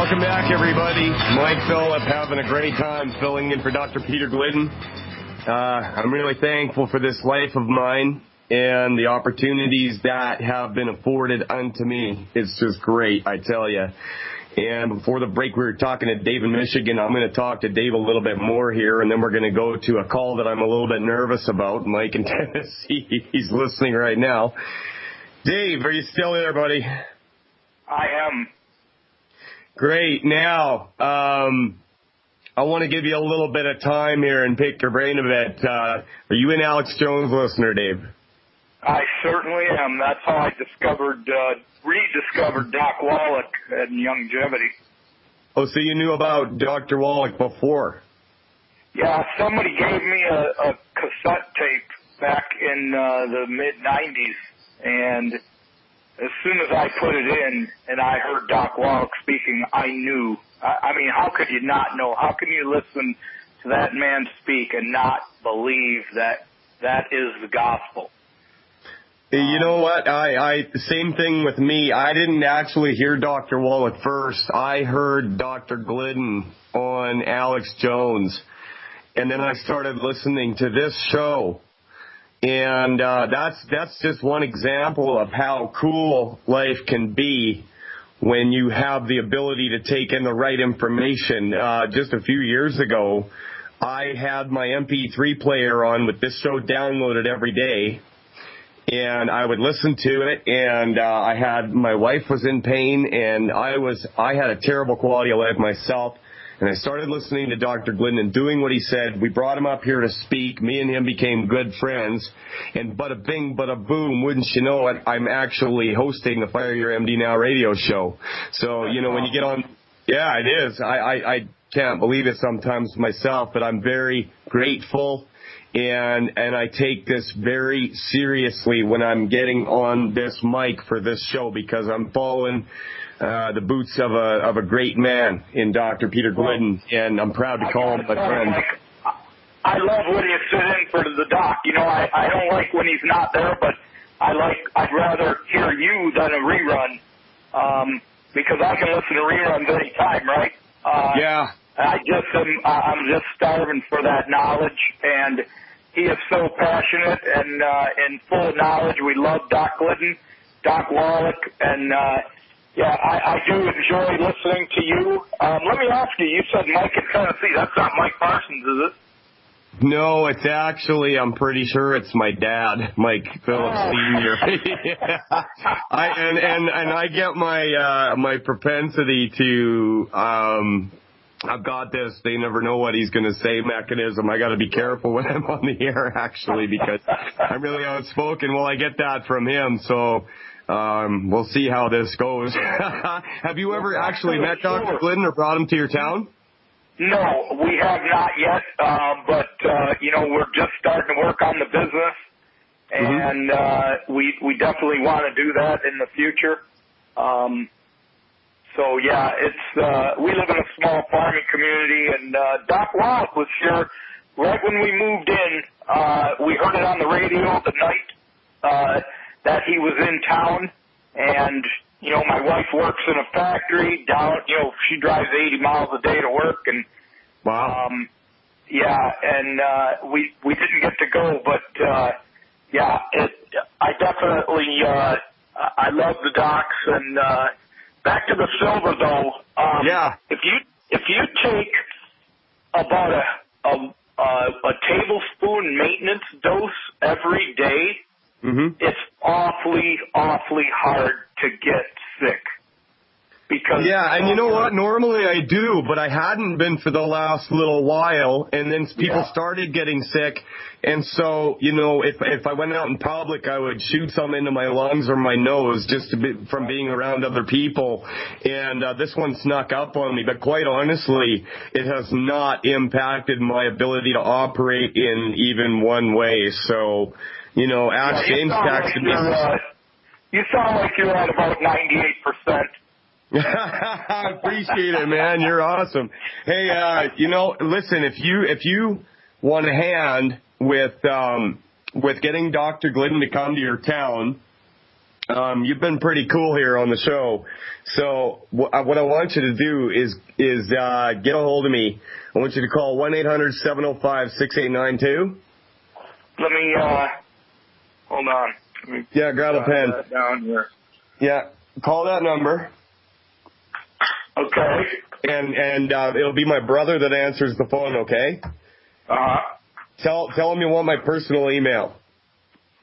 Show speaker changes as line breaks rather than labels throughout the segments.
Welcome back, everybody. Mike Phillip having a great time filling in for Dr. Peter Glidden. I'm really thankful for this life of mine and the opportunities that have been afforded unto me. It's just great, I tell you. And before the break, we were talking to Dave in Michigan. I'm going to talk to Dave a little bit more here, and then we're going to go to a call that I'm a little bit nervous about. Mike in Tennessee, he's listening right now. Dave, are you still there, buddy?
I am.
Great. Now, I want to give you a little bit of time here and pick your brain a bit. Are you an Alex Jones listener, Dave?
I certainly am. That's how I rediscovered Doc Wallach and longevity.
Oh, so you knew about Dr. Wallach before?
Yeah, somebody gave me a cassette tape back in the mid-'90s, and as soon as I put it in and I heard Doc Wallach speaking, I knew. I mean, how could you not know? How can you listen to that man speak and not believe that that is the gospel?
You know what? Same thing with me. I didn't actually hear Dr. Wallach first. I heard Dr. Glidden on Alex Jones, and then I started listening to this show. And that's just one example of how cool life can be when you have the ability to take in the right information. Just a few years ago, I had my MP3 player on with this show downloaded every day. And I would listen to it, and my wife was in pain, and I had a terrible quality of life myself, and I started listening to Dr. Glidden and doing what he said. We brought him up here to speak. Me and him became good friends, and bada bing, bada boom, wouldn't you know it, I'm actually hosting the Fire Your MD Now radio show. So, you know, when you get on, yeah, it is. I can't believe it sometimes myself, but I'm very grateful. And I take this very seriously when I'm getting on this mic for this show, because I'm following the boots of a great man in Dr. Peter Glidden, and I'm proud to call him my friend.
I love when you sit in for the doc. You know, I don't like when he's not there, but I'd rather hear you than a rerun, because I can listen to reruns anytime, right?
Yeah.
I'm just starving for that knowledge, and he is so passionate and full of knowledge. We love Doc Glidden, Doc Wallach, and I do enjoy listening to you. Let me ask you, you said Mike in Tennessee. That's not Mike Parsons, is it?
No, it's actually, I'm pretty sure it's my dad, Mike Phillips Sr. Yeah. I get my propensity to, I've got this, they never know what he's going to say mechanism. I got to be careful when I'm on the air, actually, because I'm really outspoken. Well, I get that from him, so we'll see how this goes. Have you ever actually met Dr. Glidden or brought him to your town?
No, we have not yet, but we're just starting to work on the business, and we definitely want to do that in the future. So, yeah, we live in a small farming community, and Doc Wallach was here right when we moved in. We heard it on the radio the night that he was in town, and, you know, my wife works in a factory down, you know, she drives 80 miles a day to work, and,
wow.
We didn't get to go, but, I definitely, I love the docs, and, back to the silver, though. If you take about a tablespoon maintenance dose every day, it's awfully hard to get sick.
And you know what? Normally I do, but I hadn't been for the last little while, and then people started getting sick, and so, you know, if I went out in public, I would shoot some into my lungs or my nose just from being around other people, and this one snuck up on me, but quite honestly, it has not impacted my ability to operate in even one way, so, you know, ask James texted me.
You sound like you're at about 98%.
I appreciate it, man. You're awesome. Hey, listen, if you want a hand with getting Dr. Glidden to come to your town, You've been pretty cool here on the show. So what I want you to do is get a hold of me. I want you to call 1-800-705-6892.
Let me, hold on.
Yeah, grab a pen.
That down here.
Yeah, call that number.
Okay.
And it'll be my brother that answers the phone, okay?
Uh-huh.
Tell him you want my personal email.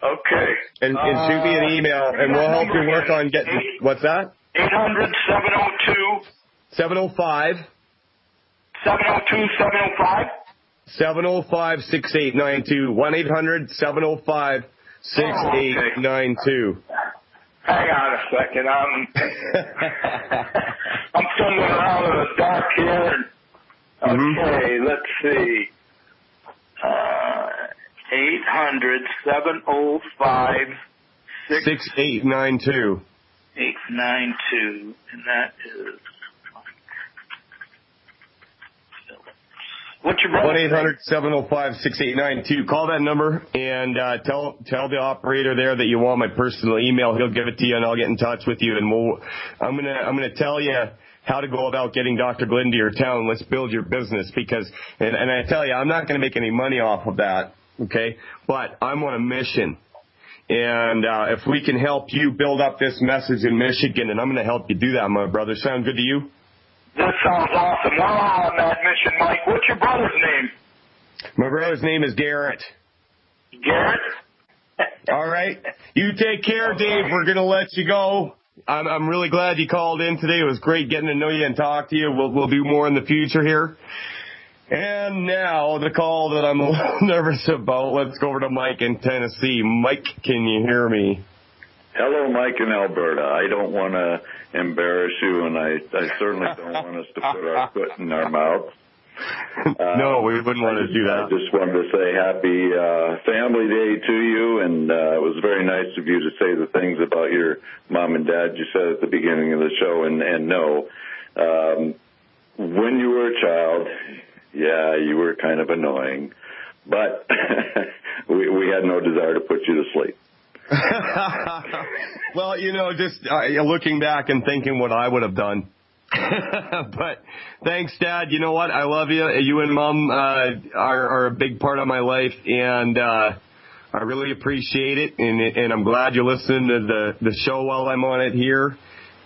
Okay.
And shoot me an email, and we'll help you work on getting... What's that?
800-702...
705...
702-705?
705-6892. 1-800-705-6892.
Hang on a second. I'm fumbling around in the dark here. Okay, let's see.
800-705-6892.
892, and that is... What's your brother's name?
1-800-705-6892. Call that number and tell the operator there that you want my personal email. He'll give it to you, and I'll get in touch with you. And I'm gonna tell you how to go about getting Dr. Glidden to your town. Let's build your business because, and I tell you, I'm not going to make any money off of that, okay? But I'm on a mission. And if we can help you build up this message in Michigan, and I'm going to help you do that, my brother. Sound good to you?
That sounds awesome. We're all on that mission, Mike. What's your brother's name?
My brother's name is Garrett.
Garrett?
All right. You take care, Dave. We're going to let you go. I'm really glad you called in today. It was great getting to know you and talk to you. We'll do more in the future here. And now the call that I'm a little nervous about. Let's go over to Mike in Tennessee. Mike, can you hear me?
Hello, Mike in Alberta. I don't want to embarrass you, and I certainly don't want us to put our foot in our mouth.
No, we wouldn't want to do that.
I just wanted to say happy Family Day to you, and it was very nice of you to say the things about your mom and dad you said at the beginning of the show. And no, when you were a child, yeah, you were kind of annoying, but we had no desire to put you to sleep.
Well, just looking back and thinking what I would have done. But thanks, Dad. You know what? I love you. You and Mom are a big part of my life, and I really appreciate it. And I'm glad you're listening to the show while I'm on it here.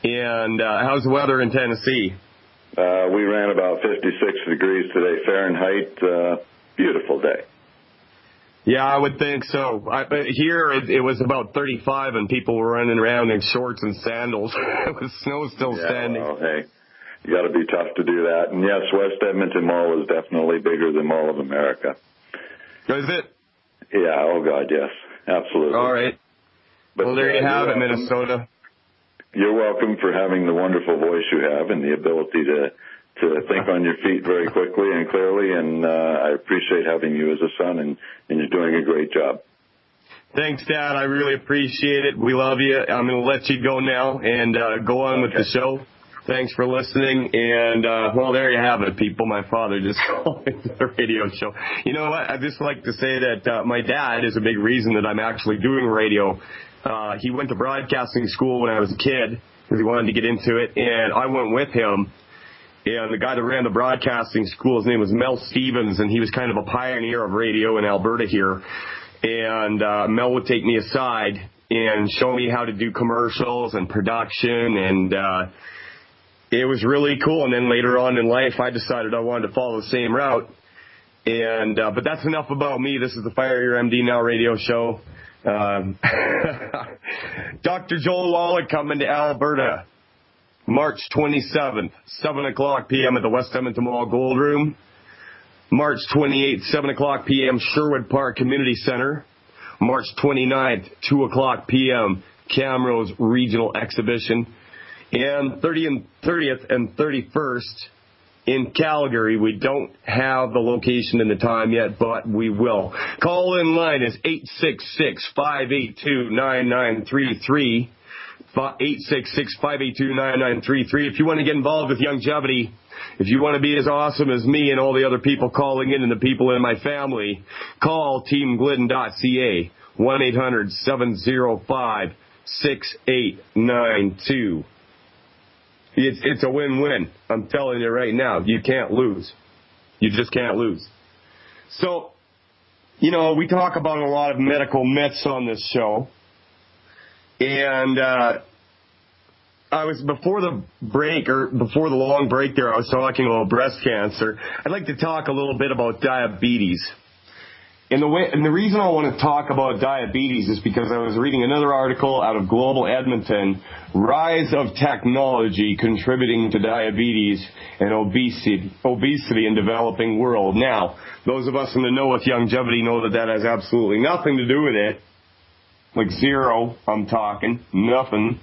And how's the weather in Tennessee?
We ran about 56 degrees today Fahrenheit. Beautiful day.
Yeah, I would think so. But here it was about 35, and people were running around in shorts and sandals. The snow's still standing.
Well, hey, you got to be tough to do that. And yes, West Edmonton Mall is definitely bigger than Mall of America.
Is it?
Yeah. Oh God, yes, absolutely.
All right.
But,
well, there you have it, Minnesota.
You're welcome for having the wonderful voice you have and the ability to think on your feet very quickly and clearly, and I appreciate having you as a son, and you're doing a great job.
Thanks, Dad. I really appreciate it. We love you. I'm going to let you go now and go on with the show. Thanks for listening, and, well, there you have it, people. My father just called into the radio show. You know what? I'd just like to say that my dad is a big reason that I'm actually doing radio. He went to broadcasting school when I was a kid because he wanted to get into it, and I went with him. And the guy that ran the broadcasting school, his name was Mel Stevens, and he was kind of a pioneer of radio in Alberta here. And Mel would take me aside and show me how to do commercials and production, and it was really cool. And then later on in life, I decided I wanted to follow the same route. And but that's enough about me. This is the Fire Your MD Now radio show. Dr. Joel Wallach coming to Alberta. March 27th, 7 o'clock p.m. at the West Edmonton Mall Gold Room. March 28th, 7 o'clock p.m. Sherwood Park Community Center. March 29th, 2 o'clock p.m. Camrose Regional Exhibition. And 30th and 31st in Calgary. We don't have the location and the time yet, but we will. Call in line is 866-582-9933. 866-582-9933. If you want to get involved with longevity, if you want to be as awesome as me and all the other people calling in and the people in my family, call teamglidden.ca, 1-800-705-6892. 6892. It's a win-win. I'm telling you right now. You can't lose. You just can't lose. So, you know, we talk about a lot of medical myths on this show. And I was, before the break, or before the long break there, I was talking about breast cancer. I'd like to talk a little bit about diabetes. And the reason I want to talk about diabetes is because I was reading another article out of Global Edmonton, Rise of Technology Contributing to Diabetes and Obesity in Developing World. Now, those of us in the know with longevity know that has absolutely nothing to do with it. Like zero, I'm talking. Nothing.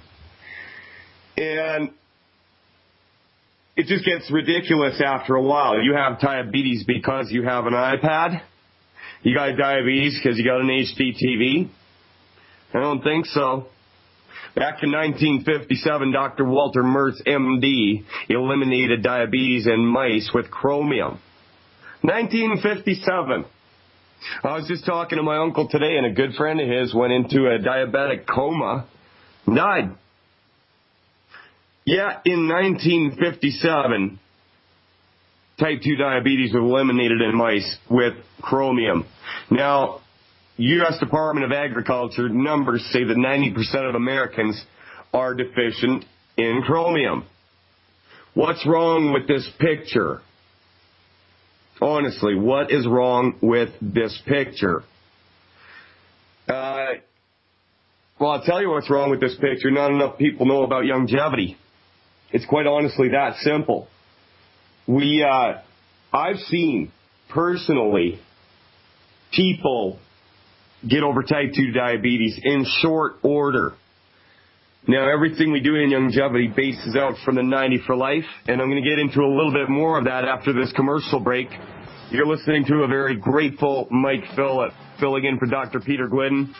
And it just gets ridiculous after a while. You have diabetes because you have an iPad? You got diabetes because you got an HD TV? I don't think so. Back in 1957, Dr. Walter Mertz, MD, eliminated diabetes in mice with chromium. 1957. I was just talking to my uncle today, and a good friend of his went into a diabetic coma and died. Yeah, in 1957... Type 2 diabetes was eliminated in mice with chromium. Now, U.S. Department of Agriculture numbers say that 90% of Americans are deficient in chromium. What's wrong with this picture? Honestly, what is wrong with this picture? Well, I'll tell you what's wrong with this picture. Not enough people know about longevity. It's quite honestly that simple. I've seen, personally, people get over type 2 diabetes in short order. Now, everything we do in longevity bases out from the 90 for life, and I'm going to get into a little bit more of that after this commercial break. You're listening to a very grateful Mike Phillip filling in for Dr. Peter Glidden.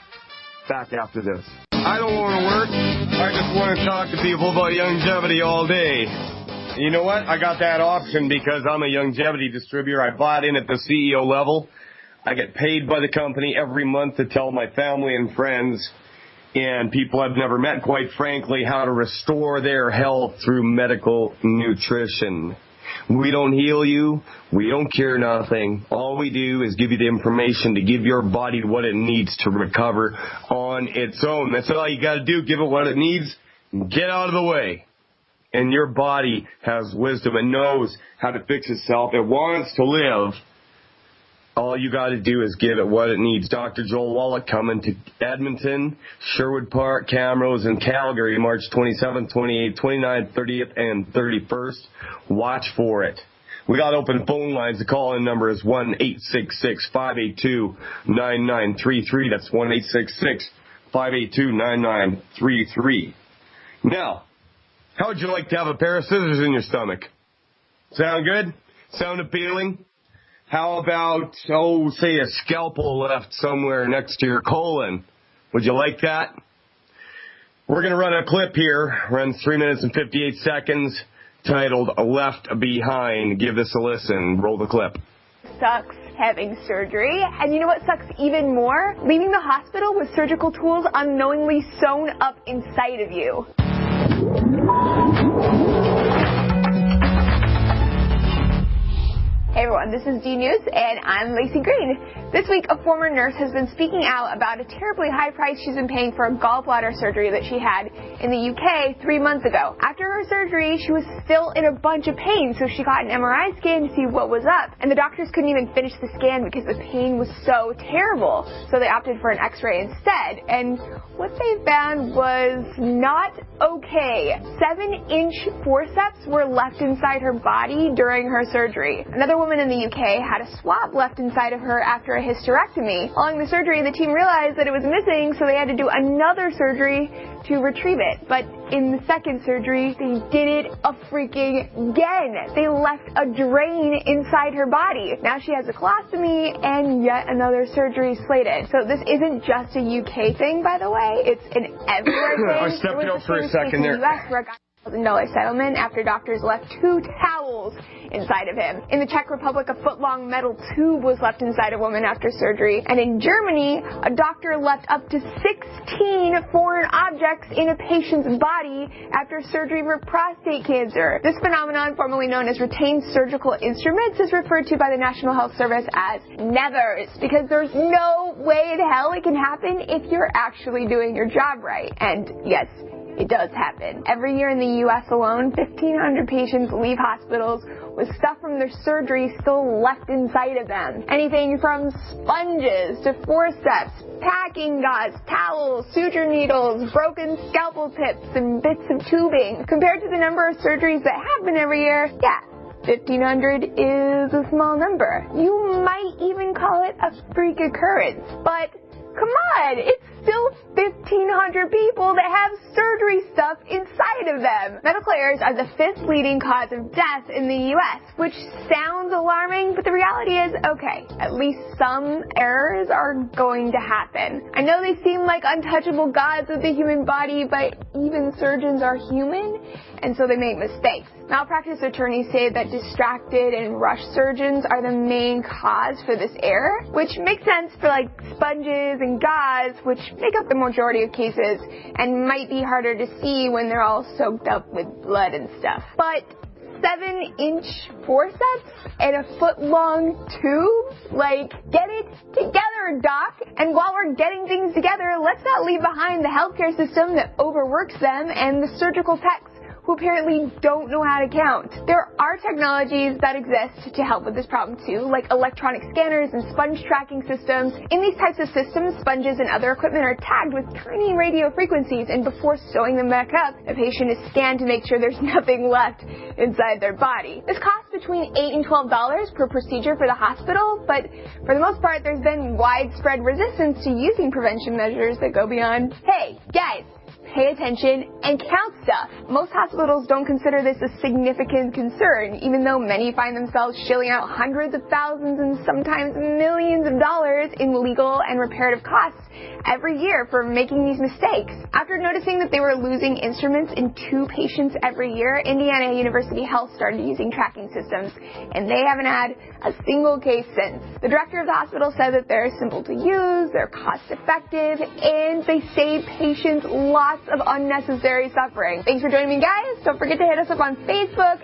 Back after this. I don't want to work. I just want to talk to people about longevity all day. You know what? I got that option because I'm a longevity distributor. I bought in at the CEO level. I get paid by the company every month to tell my family and friends and people I've never met, quite frankly, how to restore their health through medical nutrition. We don't heal you. We don't cure nothing. All we do is give you the information to give your body what it needs to recover on its own. That's all you got to do. Give it what it needs and get out of the way. And your body has wisdom and knows how to fix itself. It wants to live. All you got to do is give it what it needs. Dr. Joel Wallach coming to Edmonton, Sherwood Park, Camrose, and Calgary, March 27th, 28th, 29th, 30th, and 31st. Watch for it. We got open phone lines. The call-in number is 1-866-582-9933. That's 1-866-582-9933. Now, how would you like to have a pair of scissors in your stomach? Sound good? Sound appealing? How about, say a scalpel left somewhere next to your colon? Would you like that? We're going to run a clip here. Runs 3 minutes and 58 seconds, titled Left Behind. Give this a listen. Roll the clip.
Sucks having surgery, and you know what sucks even more? Leaving the hospital with surgical tools unknowingly sewn up inside of you. Hey everyone, this is D News, and I'm Lacey Green. This week, a former nurse has been speaking out about a terribly high price she's been paying for a gallbladder surgery that she had in the UK 3 months ago. After her surgery, she was still in a bunch of pain, so she got an MRI scan to see what was up, and the doctors couldn't even finish the scan because the pain was so terrible, so they opted for an x-ray instead, and what they found was not okay. 7-inch forceps were left inside her body during her surgery. Another woman in the UK had a swab left inside of her after a hysterectomy. Following the surgery, the team realized that it was missing, so they had to do another surgery to retrieve it. But in the second surgery, they did it again. They left a drain inside her body. Now she has a colostomy and yet another surgery slated. So this isn't just a UK thing, by the way. It's an everywhere thing.
I stepped out for a second there.
settlement after doctors left 2 towels inside of him. In the Czech Republic, a foot-long metal tube was left inside a woman after surgery. And in Germany, a doctor left up to 16 foreign objects in a patient's body after surgery for prostate cancer. This phenomenon, formerly known as retained surgical instruments, is referred to by the National Health Service as nevers, because there's no way in hell it can happen if you're actually doing your job right. And yes, it does happen. Every year in the U.S. alone, 1,500 patients leave hospitals with stuff from their surgery still left inside of them. Anything from sponges to forceps, packing gauze, towels, suture needles, broken scalpel tips, and bits of tubing. Compared to the number of surgeries that happen every year, 1,500 is a small number. You might even call it a freak occurrence, but come on, it's still 1,500 people that have surgery stuff inside of them. Medical errors are the 5th leading cause of death in the U.S., which sounds alarming, but the reality is, okay, at least some errors are going to happen. I know they seem like untouchable gods of the human body, but even surgeons are human, and so they make mistakes. Malpractice attorneys say that distracted and rushed surgeons are the main cause for this error, which makes sense for like sponges and gauze, which make up the majority of cases and might be harder to see when they're all soaked up with blood and stuff. But 7-inch forceps and a foot-long tube? Like, get it together, doc. And while we're getting things together, let's not leave behind the healthcare system that overworks them and the surgical techs who apparently don't know how to count. There are technologies that exist to help with this problem too, like electronic scanners and sponge tracking systems. In these types of systems, sponges and other equipment are tagged with tiny radio frequencies, and before sewing them back up, the patient is scanned to make sure there's nothing left inside their body. This costs between $8 and $12 per procedure for the hospital, but for the most part, there's been widespread resistance to using prevention measures that go beyond, hey, guys, pay attention and count stuff. Most hospitals don't consider this a significant concern, even though many find themselves shilling out hundreds of thousands and sometimes millions of dollars in legal and reparative costs every year for making these mistakes. After noticing that they were losing instruments in 2 patients every year, Indiana University Health started using tracking systems, and they haven't had a single case since. The director of the hospital said that they're simple to use, they're cost effective, and they save patients lots of unnecessary suffering. Thanks for joining me, guys. Don't forget to hit us up on Facebook.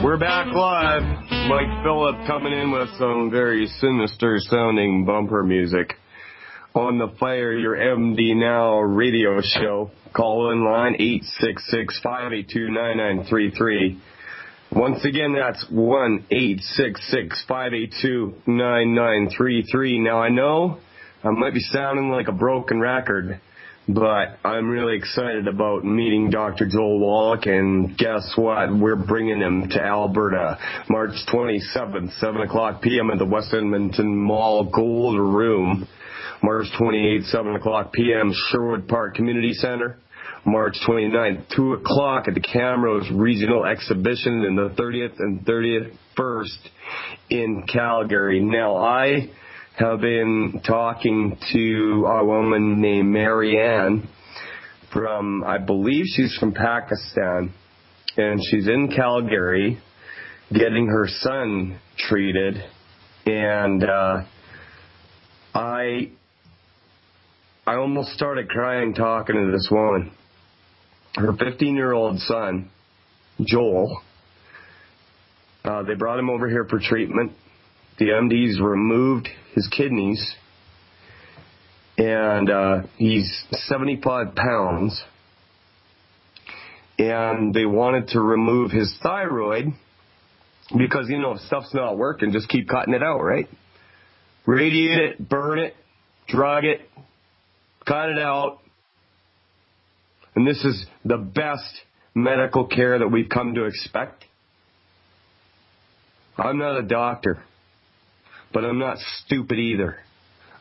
We're back live. Mike Phillip coming in with some very sinister sounding bumper music on the Fire Your MD Now radio show. Call in line 866-582-9933. Once again, that's 1-866-582-9933. Now, I know I might be sounding like a broken record, but I'm really excited about meeting Dr. Joel Wallach, and guess what? We're bringing him to Alberta, March 27th, 7 o'clock p.m. at the West Edmonton Mall Gold Room. March 28th, 7 o'clock p.m., Sherwood Park Community Center. March 29th, 2 o'clock at the Camrose Regional Exhibition, and the 30th and 31st in Calgary. Now, I have been talking to a woman named Marianne from, I believe she's from Pakistan, and she's in Calgary getting her son treated, and I almost started crying talking to this woman. Her 15-year-old son, Joel, they brought him over here for treatment. The MDs removed his kidneys, and he's 75 pounds, and they wanted to remove his thyroid because, you know, if stuff's not working, just keep cutting it out, right? Radiate it, burn it, drug it, cut it out. And this is the best medical care that we've come to expect. I'm not a doctor, but I'm not stupid either.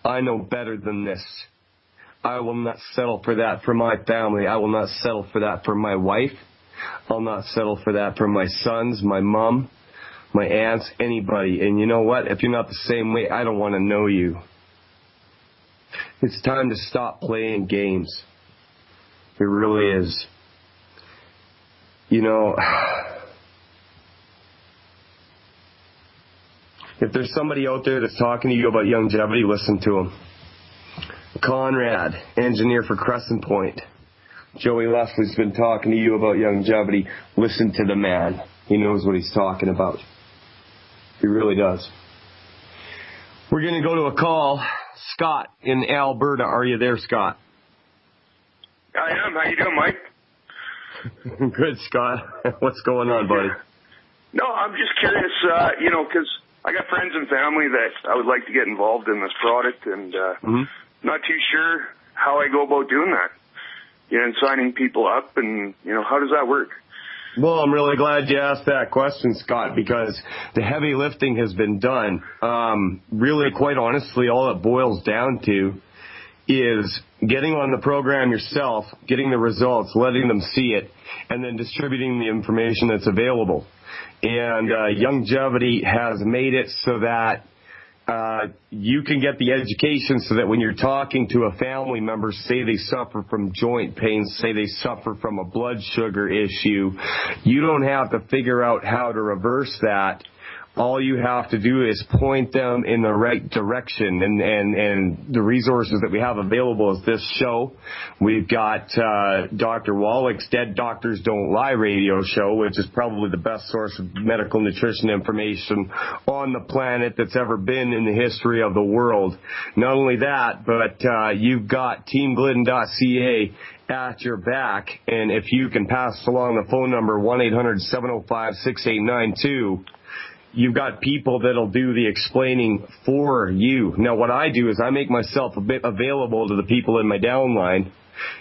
I know better than this. I will not settle for that for my family. I will not settle for that for my wife. I'll not settle for that for my sons, my mom, my aunts, anybody. And you know what? If you're not the same way, I don't want to know you. It's time to stop playing games. It really is. you know, if there's somebody out there that's talking to you about longevity, listen to him. Conrad, engineer for Crescent Point. Joey Leslie's been talking to you about longevity. Listen to the man. He knows what he's talking about. He really does. We're going to go to a call. Scott in Alberta. Are you there, Scott?
I am. How you doing, Mike?
Good, Scott. What's going on, buddy?
No, I'm just curious, because I got friends and family that I would like to get involved in this product, and not too sure how I go about doing that. And signing people up, and, how does that work?
Well, I'm really glad you asked that question, Scott, because the heavy lifting has been done. Really, quite honestly, all it boils down to is getting on the program yourself, getting the results, letting them see it, and then distributing the information that's available. And longevity has made it so that you can get the education so that when you're talking to a family member, say they suffer from joint pain, say they suffer from a blood sugar issue, you don't have to figure out how to reverse that. All you have to do is point them in the right direction, and the resources that we have available is this show. We've got Dr. Wallach's Dead Doctors Don't Lie radio show, which is probably the best source of medical nutrition information on the planet that's ever been in the history of the world. Not only that, but you've got teamglidden.ca at your back, and if you can pass along the phone number 1-800-705-6892, you've got people that'll do the explaining for you. Now, what I do is I make myself a bit available to the people in my downline,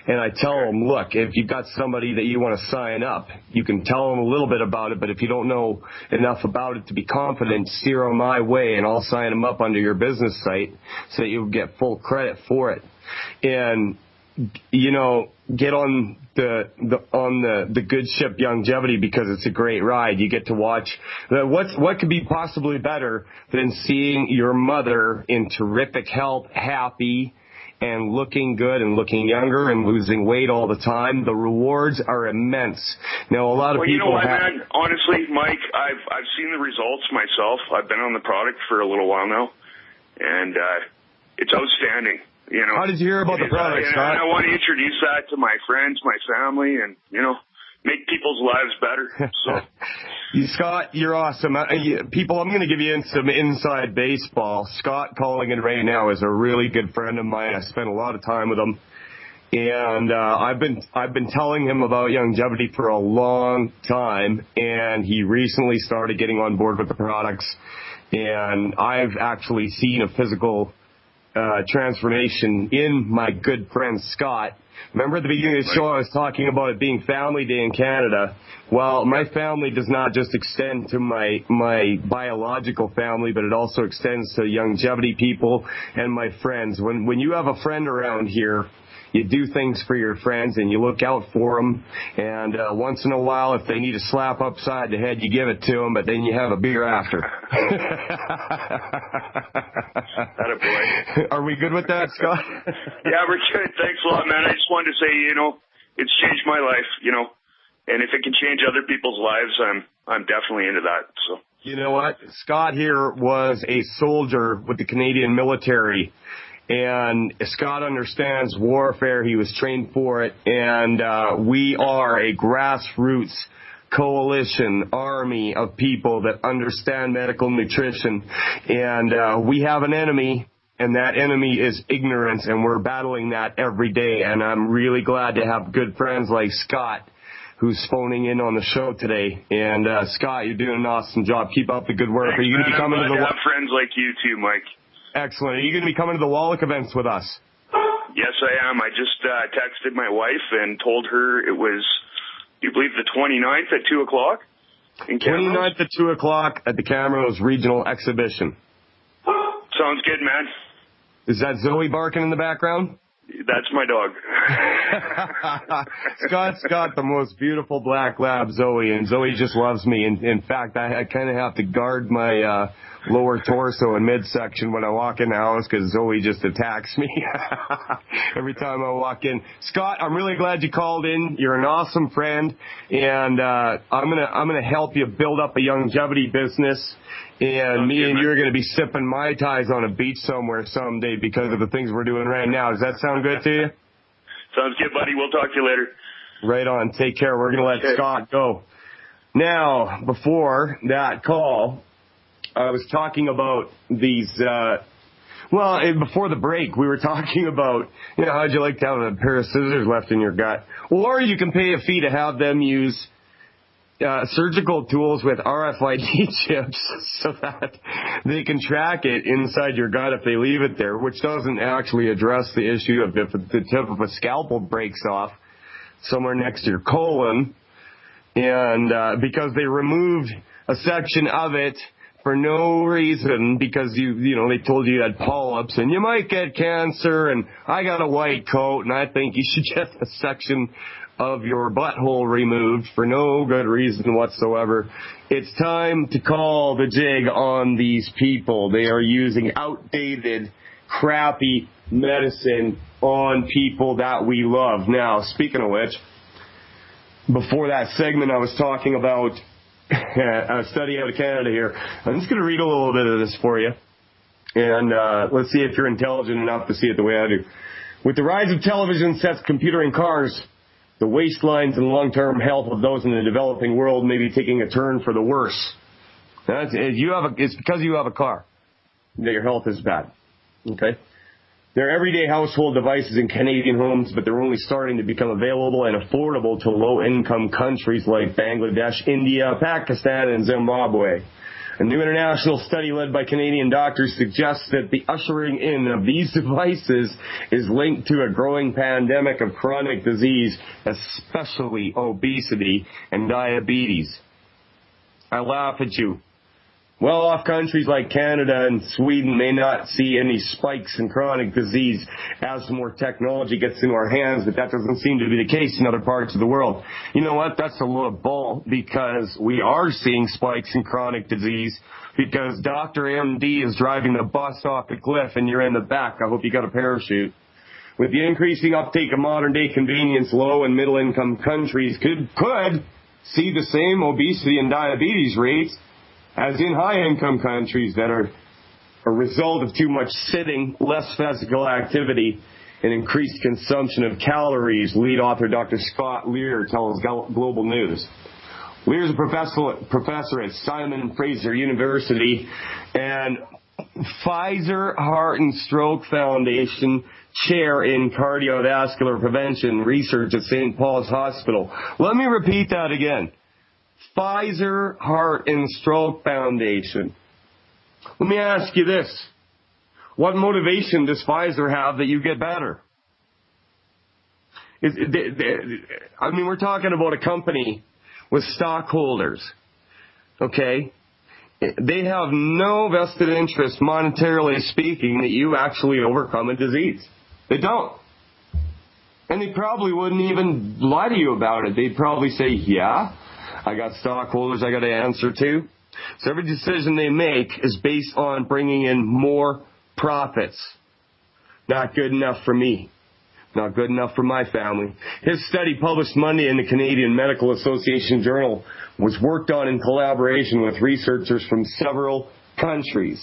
and I tell them, look, if you've got somebody that you want to sign up, you can tell them a little bit about it, but if you don't know enough about it to be confident, steer them my way, and I'll sign them up under your business site so that you'll get full credit for it. And get on the good ship longevity, because it's a great ride. You get to watch what could be possibly better than seeing your mother in terrific health, happy and looking good and looking younger and losing weight all the time. The rewards are immense. Now, a lot of people.
Well, you know what, man? Honestly, Mike, I've seen the results myself. I've been on the product for a little while now, and it's outstanding.
How did you hear about the product, Scott?
And I want to introduce that to my friends, my family, and, make people's lives better. So,
Scott, you're awesome. People, I'm going to give you some inside baseball. Scott calling in right now is a really good friend of mine. I spent a lot of time with him. And I've been telling him about longevity for a long time, and he recently started getting on board with the products. And I've actually seen a physical transformation in my good friend Scott. Remember at the beginning of the show I was talking about it being Family Day in Canada? Well, my family does not just extend to my biological family, but it also extends to longevity people and my friends. When you have a friend around here, you do things for your friends and you look out for them. And once in a while, if they need a slap upside the head, you give it to them, but then you have a beer after.
Attaboy.
Are we good with that, Scott?
Yeah, we're good. Thanks a lot, man. I just wanted to say, it's changed my life, and if it can change other people's lives, I'm definitely into that. So.
You know what? Scott here was a soldier with the Canadian military. And Scott understands warfare. He was trained for it. And we are a grassroots coalition, army of people that understand medical nutrition. And we have an enemy, and that enemy is ignorance. And we're battling that every day. And I'm really glad to have good friends like Scott, who's phoning in on the show today. And Scott, you're doing an awesome job. Keep up the good work.
Thanks,
are you going to be coming to the
have friends like you too, Mike?
Excellent. Are you going to be coming to the Wallach events with us?
Yes, I am. I just texted my wife and told her it was, you believe, the 29th at 2 o'clock in Camrose?
29th at 2 o'clock at the Camrose Regional Exhibition.
Sounds good, man.
Is that Zoe barking in the background?
That's my dog.
Scott's got the most beautiful black lab, Zoe, and Zoe just loves me. In fact, I kind of have to guard my lower torso and midsection when I walk in the house because Zoe just attacks me every time I walk in. Scott, I'm really glad you called in. You're an awesome friend, and I'm gonna help you build up a longevity business. And me and you are going to be sipping Mai Tais on a beach somewhere someday because of the things we're doing right now. Does that sound good to you?
Sounds good, buddy. We'll talk to you later.
Right on. Take care. We're going to let Scott go. Now, before that call, I was talking about these, before the break, we were talking about, how'd you like to have a pair of scissors left in your gut? Or you can pay a fee to have them use surgical tools with RFID chips so that they can track it inside your gut if they leave it there, which doesn't actually address the issue of if the tip of a scalpel breaks off somewhere next to your colon, and because they removed a section of it for no reason, because they told you had polyps and you might get cancer, and I got a white coat and I think you should get a section of your butthole removed for no good reason whatsoever. It's time to call the jig on these people. They are using outdated, crappy medicine on people that we love. Now, speaking of which, before that segment I was talking about a study out of Canada here. I'm just going to read a little bit of this for you. And let's see if you're intelligent enough to see it the way I do. With the rise of television sets, computer, and cars, the waistlines and long-term health of those in the developing world may be taking a turn for the worse. It's because you have a car that your health is bad. Okay? They're everyday household devices in Canadian homes, but they're only starting to become available and affordable to low-income countries like Bangladesh, India, Pakistan, and Zimbabwe. A new international study led by Canadian doctors suggests that the ushering in of these devices is linked to a growing pandemic of chronic disease, especially obesity and diabetes. I laugh at you. Well-off countries like Canada and Sweden may not see any spikes in chronic disease as more technology gets into our hands, but that doesn't seem to be the case in other parts of the world. You know what? That's a load of bull, because we are seeing spikes in chronic disease because Dr. MD is driving the bus off the cliff and you're in the back. I hope you got a parachute. With the increasing uptake of modern-day convenience, low- and middle-income countries could see the same obesity and diabetes rates as in high-income countries that are a result of too much sitting, less physical activity, and increased consumption of calories, lead author Dr. Scott Lear tells Global News. Lear is a professor at Simon Fraser University and Pfizer Heart and Stroke Foundation chair in cardiovascular prevention research at St. Paul's Hospital. Let me repeat that again. Pfizer Heart and Stroke Foundation. Let me ask you this. What motivation does Pfizer have that you get better? We're talking about a company with stockholders, okay? They have no vested interest, monetarily speaking, that you actually overcome a disease. They don't. And they probably wouldn't even lie to you about it. They'd probably say, yeah, I got stockholders I got to answer to. So every decision they make is based on bringing in more profits. Not good enough for me. Not good enough for my family. His study, published Monday in the Canadian Medical Association Journal, was worked on in collaboration with researchers from several countries.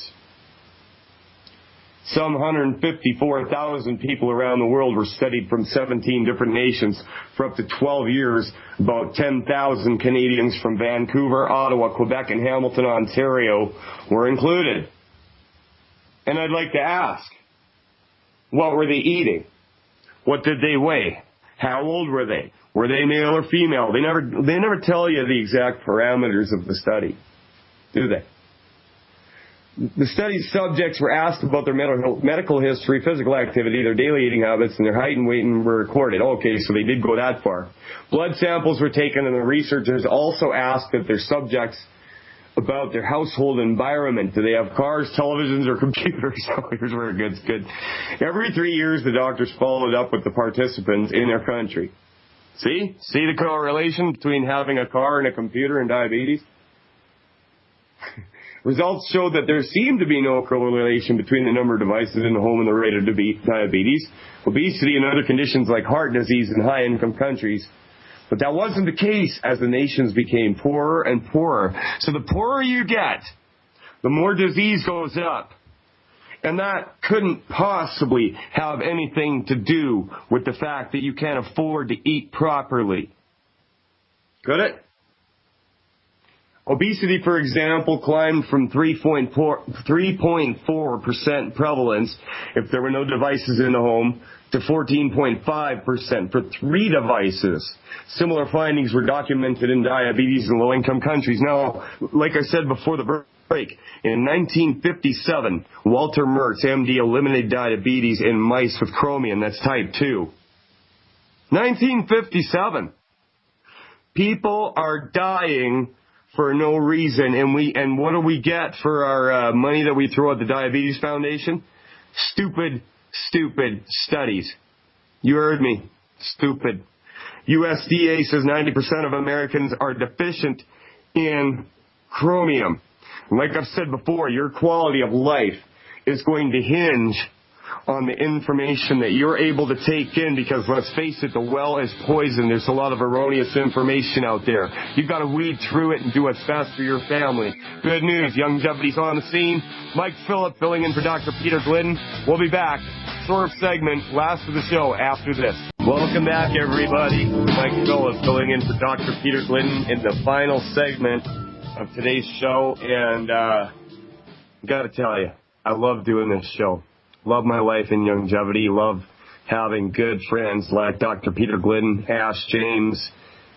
Some 154,000 people around the world were studied from 17 different nations for up to 12 years. About 10,000 Canadians from Vancouver, Ottawa, Quebec, and Hamilton, Ontario were included. And I'd like to ask, what were they eating? What did they weigh? How old were they? Were they male or female? They never tell you the exact parameters of the study, do they? The study's subjects were asked about their medical history, physical activity, their daily eating habits, and their height and weight, and were recorded. Okay, so they did go that far. Blood samples were taken, and the researchers also asked that their subjects about their household environment. Do they have cars, televisions, or computers? Oh, here's where it gets good. Every 3 years, the doctors followed up with the participants in their country. See the correlation between having a car and a computer and diabetes? Results showed that there seemed to be no correlation between the number of devices in the home and the rate of diabetes, obesity, and other conditions like heart disease in high-income countries. But that wasn't the case as the nations became poorer and poorer. So the poorer you get, the more disease goes up. And that couldn't possibly have anything to do with the fact that you can't afford to eat properly. Could it? Obesity, for example, climbed from 3.4% prevalence if there were no devices in the home to 14.5% for 3 devices. Similar findings were documented in diabetes in low-income countries. Now, like I said before the break, in 1957, Walter Mertz, MD, eliminated diabetes in mice with chromium, that's type 2. 1957. People are dying for no reason, and what do we get for our money that we throw at the Diabetes Foundation? Stupid studies. You heard me. Stupid. USDA says 90% of Americans are deficient in chromium. Like I've said before, your quality of life is going to hinge on the information that you're able to take in, because let's face it, the well is poison. There's a lot of erroneous information out there. You've got to weed through it and do what's best for your family. Good news, Youngevity's on the scene. Mike Phillip filling in for Dr. Peter Glidden. We'll be back. Short segment, last of the show after this. Welcome back, everybody. Mike Phillip filling in for Dr. Peter Glidden in the final segment of today's show. And got to tell you, I love doing this show. Love my life in Youngevity. Love having good friends like Dr. Peter Glidden, Ash James,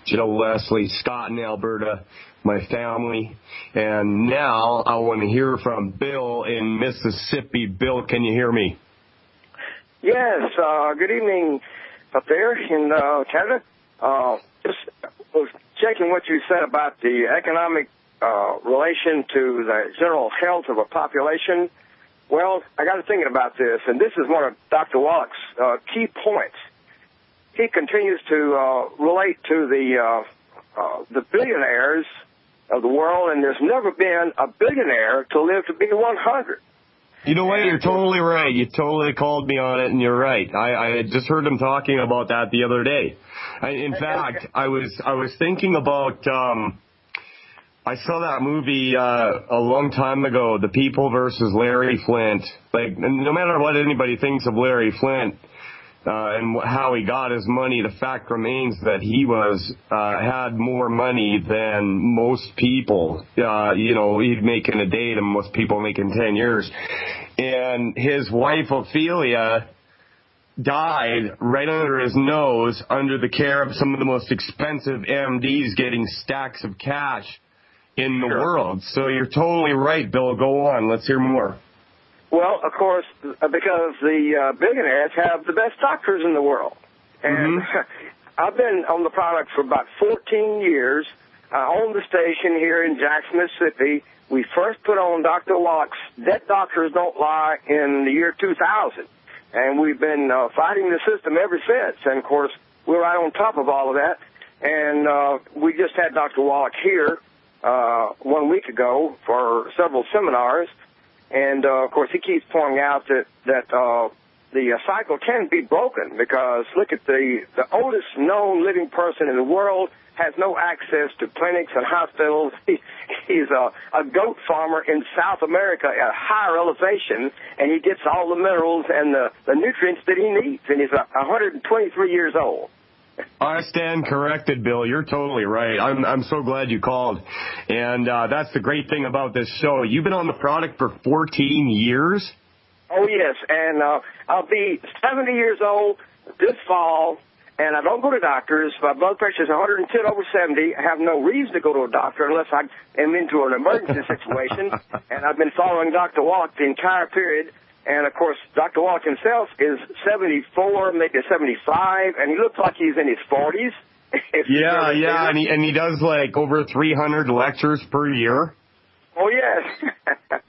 Joe Leslie, Scott in Alberta, my family. And now I want to hear from Bill in Mississippi. Bill, can you hear me?
Yes. Good evening up there in Canada. Just was checking what you said about the economic relation to the general health of a population. Well, I got to thinking about this, and this is one of Dr. Wallach's key points. He continues to relate to the billionaires of the world, and there's never been a billionaire to live to be 100.
You know what? You're totally right. You totally called me on it, and you're right. I just heard him talking about that the other day. In fact, I was thinking about. I saw that movie a long time ago, The People versus Larry Flint. Like, no matter what anybody thinks of Larry Flint and how he got his money, the fact remains that he had more money than most people. He'd make in a day than most people make in 10 years. And his wife, Ophelia, died right under his nose under the care of some of the most expensive MDs getting stacks of cash in the world. So you're totally right, Bill. Go on. Let's hear more.
Well, of course, because the billionaires have the best doctors in the world. And I've been on the product for about 14 years. I own the station here in Jackson, Mississippi. We first put on Dr. Wallach's Dead Doctors Don't Lie in the year 2000. And we've been fighting the system ever since. And, of course, we're right on top of all of that. And we just had Dr. Wallach here 1 week ago for several seminars, and of course he keeps pointing out that the cycle can be broken, because look at the oldest known living person in the world has no access to clinics and hospitals. He's a goat farmer in South America at a higher elevation, and he gets all the minerals and the nutrients that he needs, and he's 123 years old.
I stand corrected, Bill. You're totally right. I'm so glad you called. And that's the great thing about this show. You've been on the product for 14 years?
Oh, yes. And I'll be 70 years old this fall, and I don't go to doctors. My blood pressure is 110/70. I have no reason to go to a doctor unless I am into an emergency situation. And I've been following Dr. Wallach the entire period. And, of course, Dr. Wallach himself is 74, maybe 75, and he looks like he's in his 40s.
Yeah, and he does like over 300 lectures per year.
Oh, yes.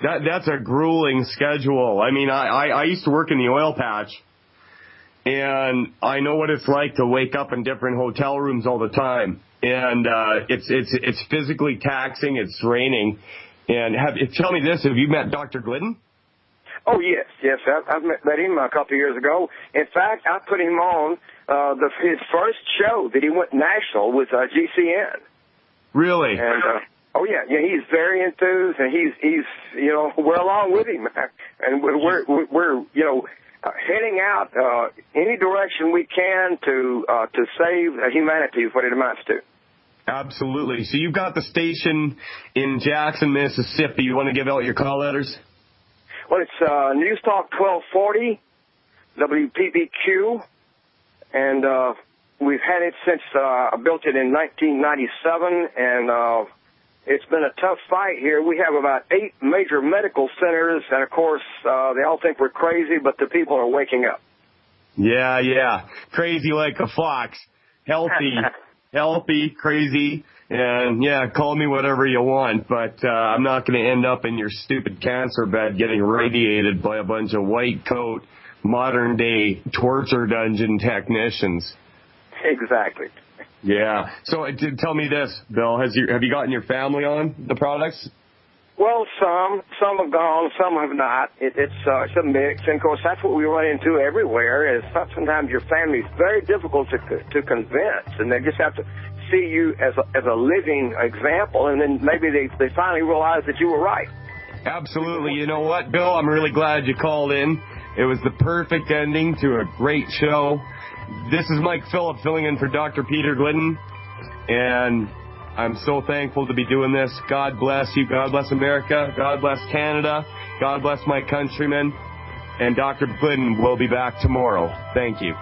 That's a grueling schedule. I mean, I used to work in the oil patch, and I know what it's like to wake up in different hotel rooms all the time. And it's physically taxing. It's draining. And tell me this: have you met Dr. Glidden?
Oh, yes. I've met him a couple of years ago. In fact, I put him on his first show that he went national with GCN.
Really?
And oh yeah, he's very enthused, and he's we're along with him, and we're heading out any direction we can to save humanity is what it amounts to.
Absolutely. So you've got the station in Jackson, Mississippi. You want to give out your call letters?
Well, it's News Talk 1240, WPBQ, and we've had it since I built it in 1997, and it's been a tough fight here. We have about 8 major medical centers, and, of course, they all think we're crazy, but the people are waking up.
Yeah. Crazy like a fox. Healthy, crazy, and, call me whatever you want, but I'm not going to end up in your stupid cancer bed getting radiated by a bunch of white coat, modern-day torture dungeon technicians.
Exactly.
Yeah. So tell me this, Bill. Have you gotten your family on the products?
Well, some have gone, some have not. It's a mix, and of course that's what we run into everywhere. Is sometimes your family is very difficult to convince, and they just have to see you as a living example, and then maybe they finally realize that you were right.
Absolutely. You know what, Bill? I'm really glad you called in. It was the perfect ending to a great show. This is Mike Phillip filling in for Dr. Peter Glidden, and I'm so thankful to be doing this. God bless you. God bless America. God bless Canada. God bless my countrymen. And Dr. Glidden will be back tomorrow. Thank you.